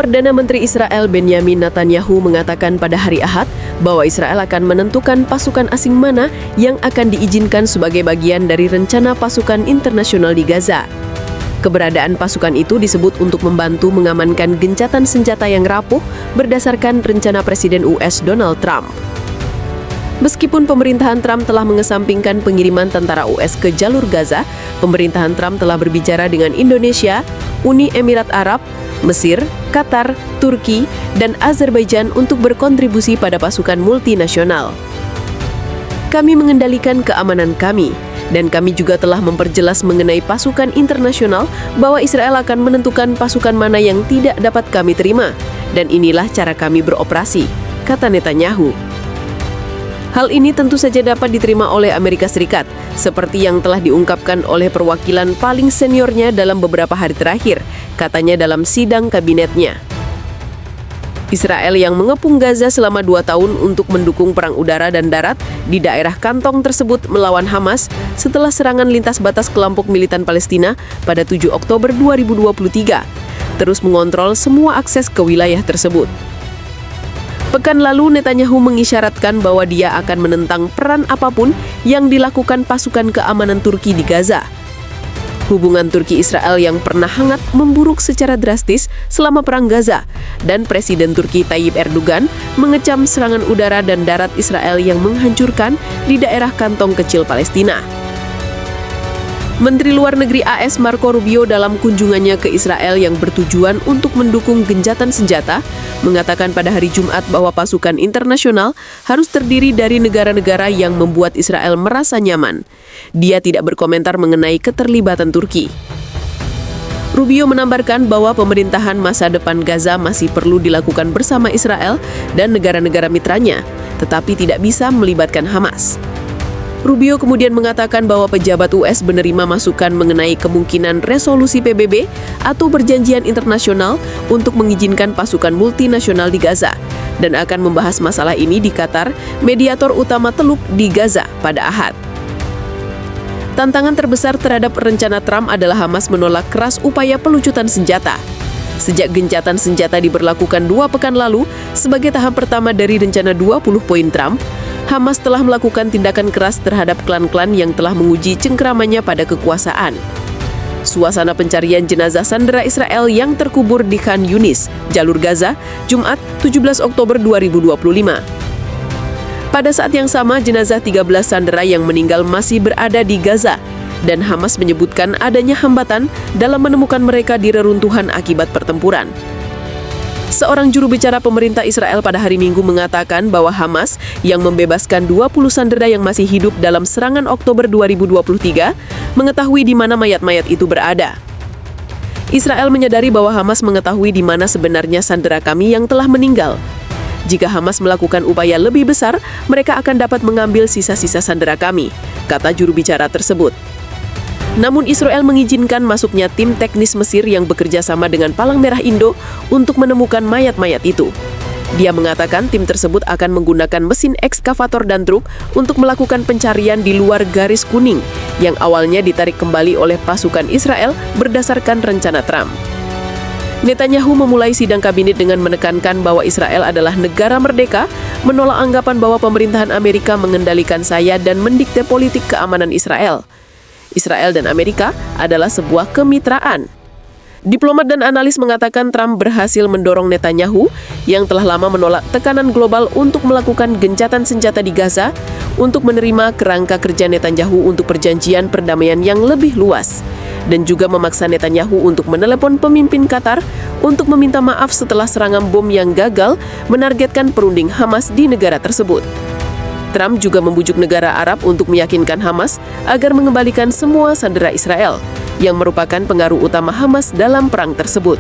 Perdana Menteri Israel Benyamin Netanyahu mengatakan pada hari Ahad bahwa Israel akan menentukan pasukan asing mana yang akan diizinkan sebagai bagian dari rencana pasukan internasional di Gaza. Keberadaan pasukan itu disebut untuk membantu mengamankan gencatan senjata yang rapuh berdasarkan rencana Presiden US Donald Trump. Meskipun pemerintahan Trump telah mengesampingkan pengiriman tentara US ke jalur Gaza, pemerintahan Trump telah berbicara dengan Indonesia, Uni Emirat Arab, Mesir, Qatar, Turki, dan Azerbaijan untuk berkontribusi pada pasukan multinasional. Kami mengendalikan keamanan kami, dan kami juga telah memperjelas mengenai pasukan internasional bahwa Israel akan menentukan pasukan mana yang tidak dapat kami terima, dan inilah cara kami beroperasi, kata Netanyahu. Hal ini tentu saja dapat diterima oleh Amerika Serikat, seperti yang telah diungkapkan oleh perwakilan paling seniornya dalam beberapa hari terakhir, katanya dalam sidang kabinetnya. Israel yang mengepung Gaza selama 2 tahun untuk mendukung perang udara dan darat di daerah kantong tersebut melawan Hamas setelah serangan lintas batas kelompok militan Palestina pada 7 Oktober 2023, terus mengontrol semua akses ke wilayah tersebut. Pekan lalu, Netanyahu mengisyaratkan bahwa dia akan menentang peran apapun yang dilakukan pasukan keamanan Turki di Gaza. Hubungan Turki-Israel yang pernah hangat memburuk secara drastis selama Perang Gaza, dan Presiden Turki Tayyip Erdogan mengecam serangan udara dan darat Israel yang menghancurkan di daerah kantong kecil Palestina. Menteri Luar Negeri AS Marco Rubio dalam kunjungannya ke Israel yang bertujuan untuk mendukung gencatan senjata, mengatakan pada hari Jumat bahwa pasukan internasional harus terdiri dari negara-negara yang membuat Israel merasa nyaman. Dia tidak berkomentar mengenai keterlibatan Turki. Rubio menambahkan bahwa pemerintahan masa depan Gaza masih perlu dilakukan bersama Israel dan negara-negara mitranya, tetapi tidak bisa melibatkan Hamas. Rubio kemudian mengatakan bahwa pejabat US menerima masukan mengenai kemungkinan resolusi PBB atau perjanjian internasional untuk mengizinkan pasukan multinasional di Gaza dan akan membahas masalah ini di Qatar, mediator utama Teluk di Gaza pada Ahad. Tantangan terbesar terhadap rencana Trump adalah Hamas menolak keras upaya pelucutan senjata. Sejak gencatan senjata diberlakukan 2 pekan lalu sebagai tahap pertama dari rencana 20 poin Trump, Hamas telah melakukan tindakan keras terhadap klan-klan yang telah menguji cengkeramannya pada kekuasaan. Suasana pencarian jenazah sandera Israel yang terkubur di Khan Yunis, jalur Gaza, Jumat 17 Oktober 2025. Pada saat yang sama, jenazah 13 sandera yang meninggal masih berada di Gaza, dan Hamas menyebutkan adanya hambatan dalam menemukan mereka di reruntuhan akibat pertempuran. Seorang juru bicara pemerintah Israel pada hari Minggu mengatakan bahwa Hamas yang membebaskan 20 sandera yang masih hidup dalam serangan Oktober 2023 mengetahui di mana mayat-mayat itu berada. Israel menyadari bahwa Hamas mengetahui di mana sebenarnya sandera kami yang telah meninggal. Jika Hamas melakukan upaya lebih besar, mereka akan dapat mengambil sisa-sisa sandera kami, kata juru bicara tersebut. Namun Israel mengizinkan masuknya tim teknis Mesir yang bekerja sama dengan Palang Merah Indo untuk menemukan mayat-mayat itu. Dia mengatakan tim tersebut akan menggunakan mesin ekskavator dan truk untuk melakukan pencarian di luar garis kuning yang awalnya ditarik kembali oleh pasukan Israel berdasarkan rencana Trump. Netanyahu memulai sidang kabinet dengan menekankan bahwa Israel adalah negara merdeka, menolak anggapan bahwa pemerintahan Amerika mengendalikan saya dan mendikte politik keamanan Israel. Israel dan Amerika adalah sebuah kemitraan. Diplomat dan analis mengatakan Trump berhasil mendorong Netanyahu yang telah lama menolak tekanan global untuk melakukan gencatan senjata di Gaza untuk menerima kerangka kerja Netanyahu untuk perjanjian perdamaian yang lebih luas, dan juga memaksa Netanyahu untuk menelepon pemimpin Qatar untuk meminta maaf setelah serangan bom yang gagal menargetkan perunding Hamas di negara tersebut. Trump juga membujuk negara Arab untuk meyakinkan Hamas agar mengembalikan semua sandera Israel, yang merupakan pengaruh utama Hamas dalam perang tersebut.